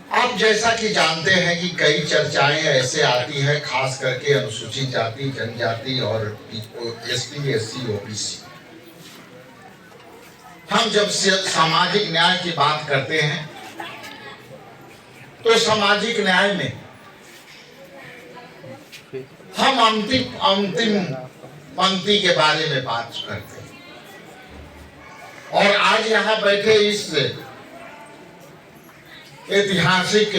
आप जैसा कि जानते हैं कि कई चर्चाएं ऐसे आती है, खास करके अनुसूचित जाति, जनजाति और एसटी, एससी, ओबीसी। हम जब सामाजिक न्याय की बात करते हैं तो सामाजिक न्याय में हम अंतिम पंक्ति के बारे में बात करते हैं। और आज यहाँ बैठे इस ऐतिहासिक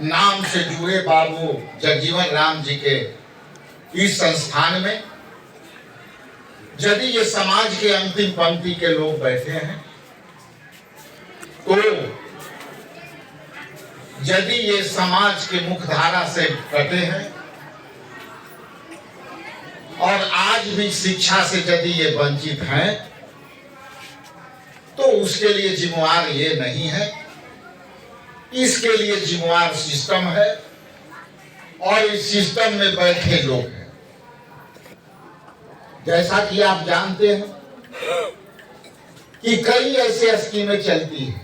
नाम से जुड़े बाबू जगजीवन राम जी के इस संस्थान में यदि ये समाज के अंतिम पंक्ति के लोग बैठे हैं तो यदि ये समाज के मुख्यधारा से कटे हैं और आज भी शिक्षा से यदि ये वंचित हैं तो उसके लिए जिम्मेवार ये नहीं है, इसके लिए जिम्मेवार सिस्टम है और इस सिस्टम में बैठे लोग हैं। जैसा कि आप जानते हैं कि कई ऐसे स्कीमें चलती हैं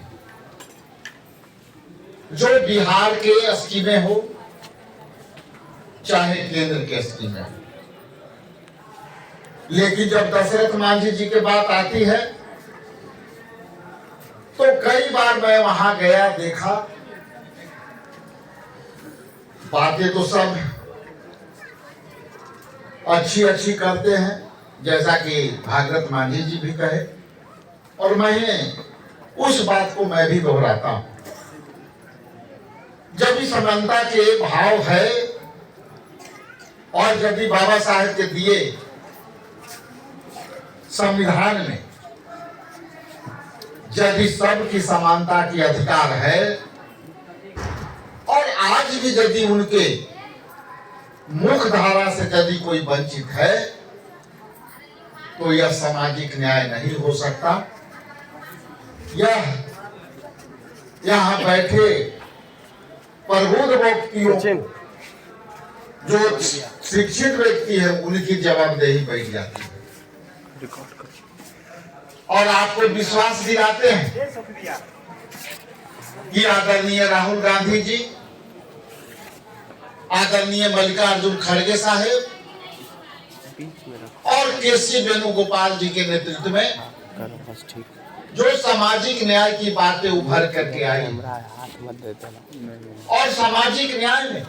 जो बिहार के स्कीमें हो चाहे केंद्र के स्कीमें हो, लेकिन जब दशरथ मांझी जी की बात आती है तो कई बार मैं वहां गया, देखा, बातें तो सब अच्छी अच्छी करते हैं जैसा कि भागरथ मांझी जी भी कहे, और मैं उस बात को मैं भी दोहराता हूं। जब इस समानता के भाव है और यदि बाबा साहेब के दिए संविधान में यदि सबकी समानता की अधिकार है और आज भी यदि उनके मुख्य धारा से यदि कोई वंचित है तो यह सामाजिक न्याय नहीं हो सकता। यह यहां बैठे प्रबुद्ध व्यक्तियों, जो शिक्षित व्यक्ति है, उनकी जवाबदेही बैठ जाती है और आपको विश्वास दिलाते हैं कि आदरणीय राहुल गांधी जी, आदरणीय मल्लिकार्जुन खड़गे साहेब और केसी वेणुगोपाल जी के नेतृत्व में जो सामाजिक न्याय की बातें उभर करके आई और सामाजिक न्याय में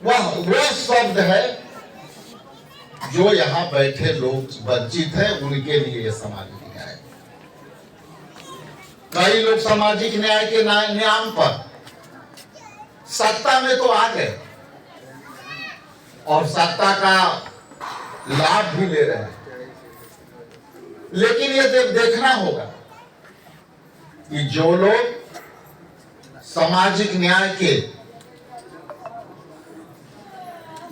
वह शब्द है जो यहाँ बैठे लोग वंचित हैं, उनके लिए यह सामाजिक न्याय। कई लोग सामाजिक न्याय के नाम पर सत्ता में तो आ गए और सत्ता का लाभ भी ले रहे हैं, लेकिन ये देखना होगा कि जो लोग सामाजिक न्याय के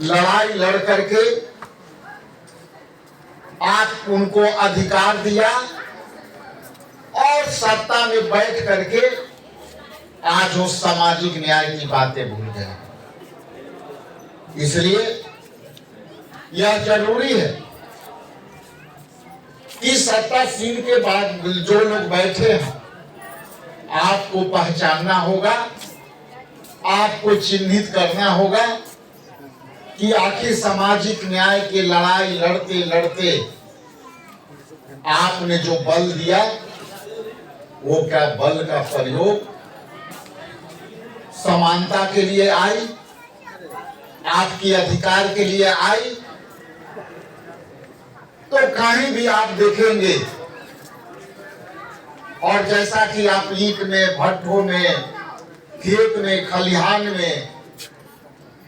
लड़ाई लड़ करके आप उनको अधिकार दिया और सत्ता में बैठ करके आज वो सामाजिक न्याय की बातें भूल गए। इसलिए यह जरूरी है कि सत्तासीन के बाद जो लोग बैठे हैं आपको पहचानना होगा, आपको चिन्हित करना होगा कि आखिर सामाजिक न्याय की लड़ाई लड़ते लड़ते आपने जो बल दिया वो क्या बल का प्रयोग समानता के लिए आई, आपकी अधिकार के लिए आई। तो कहीं भी आप देखेंगे और जैसा कि आप ईंट में, भट्ठों में, खेत में, खलिहान में,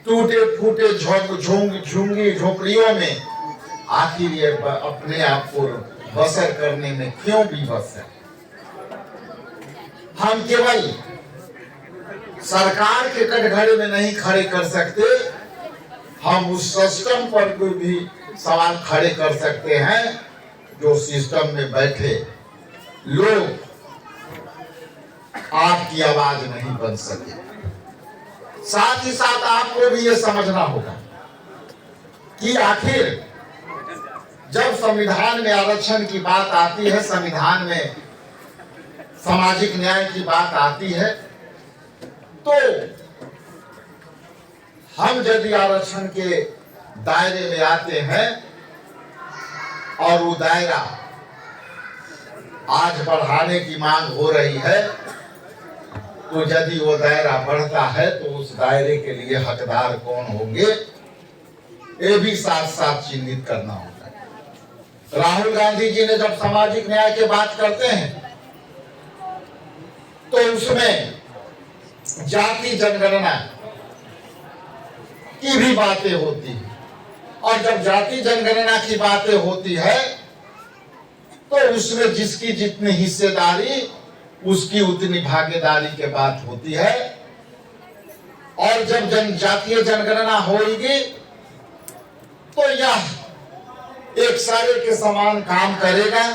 टूटे फूटे झुंगी झोपड़ियों में आखिर ये अपने आप को बसर करने में क्यों विवश है। हम केवल सरकार के कटघरे में नहीं खड़े कर सकते, हम उस सिस्टम पर कोई भी सवाल खड़े कर सकते हैं जो सिस्टम में बैठे लोग आपकी आवाज नहीं बन सके। साथ ही साथ आपको भी ये समझना होगा कि आखिर जब संविधान में आरक्षण की बात आती है, संविधान में सामाजिक न्याय की बात आती है तो हम यदि आरक्षण के दायरे में आते हैं और वो दायरा आज बढ़ाने की मांग हो रही है, तो यदि वो दायरा बढ़ता है तो उस दायरे के लिए हकदार कौन होंगे, ये भी साथ साथ चिन्हित करना होगा। राहुल गांधी जी ने जब सामाजिक न्याय की बात करते हैं तो उसमें जाति जनगणना की भी बातें होती है, और जब जाति जनगणना की बातें होती है तो उसमें जिसकी जितनी हिस्सेदारी उसकी उतनी भागीदारी के बात होती है। और जब जनजातीय जनगणना होगी तो यह एक सारे के समान काम करेगा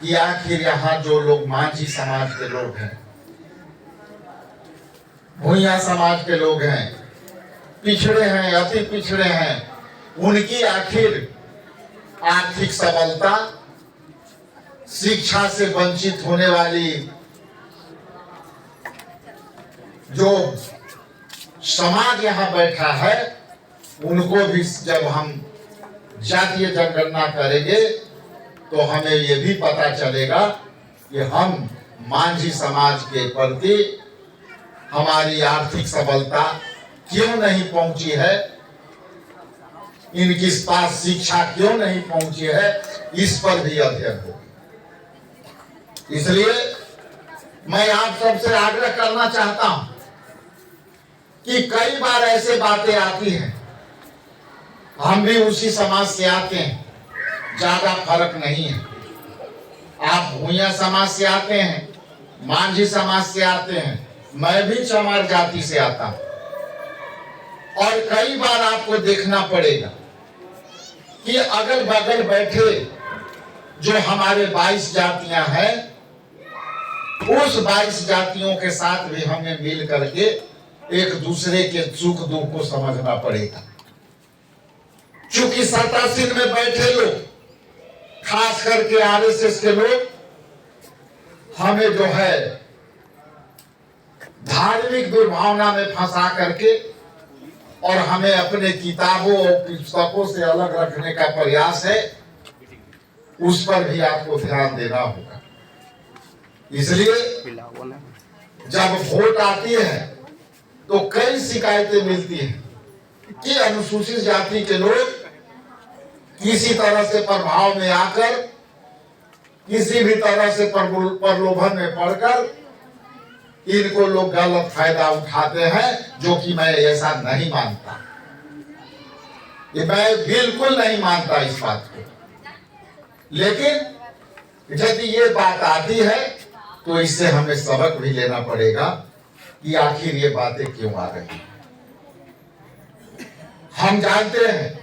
कि आखिर यहाँ जो लोग मांझी समाज के लोग हैं, भूइया समाज के लोग हैं, पिछड़े हैं, अति पिछड़े हैं, उनकी आखिर आर्थिक सबलता, शिक्षा से वंचित होने वाली जो समाज यहाँ बैठा है, उनको भी जब हम जातीय जनगणना करेंगे तो हमें ये भी पता चलेगा कि हम मांझी समाज के प्रति हमारी आर्थिक सबलता क्यों नहीं पहुंची है, इनकी पास शिक्षा क्यों नहीं पहुंची है, इस पर भी अध्ययन होगा। इसलिए मैं आप सबसे आग्रह करना चाहता हूं कि कई बार ऐसे बातें आती हैं, हम भी उसी समाज से आते हैं, ज्यादा फर्क नहीं है। आप भूइया समाज से आते हैं, मांझी समाज से आते हैं, मैं भी चमार जाति से आता हूं, और कई बार आपको देखना पड़ेगा कि अगल बगल बैठे जो हमारे 22 जातियां हैं, उस 22 जातियों के साथ भी हमें मिल करके एक दूसरे के सुख दुख को समझना पड़ेगा। चूंकि सत्तासीन में बैठे लोग, खास करके आरएसएस के लोग, हमें जो है धार्मिक दुर्भावना में फंसा करके और हमें अपने किताबों और पुस्तकों से अलग रखने का प्रयास है, उस पर भी आपको ध्यान देना होगा। इसलिए जब वोट आती है तो कई शिकायतें मिलती हैं कि अनुसूचित जाति के लोग किसी तरह से प्रभाव में आकर, किसी भी तरह से प्रलोभन में पड़कर इनको लोग गलत फायदा उठाते हैं, जो कि मैं ऐसा नहीं मानता। ये मैं बिल्कुल नहीं मानता इस बात को। लेकिन यदि ये बात आती है तो इससे हमें सबक भी लेना पड़ेगा कि आखिर ये बातें क्यों आ रही हैं। हम जानते हैं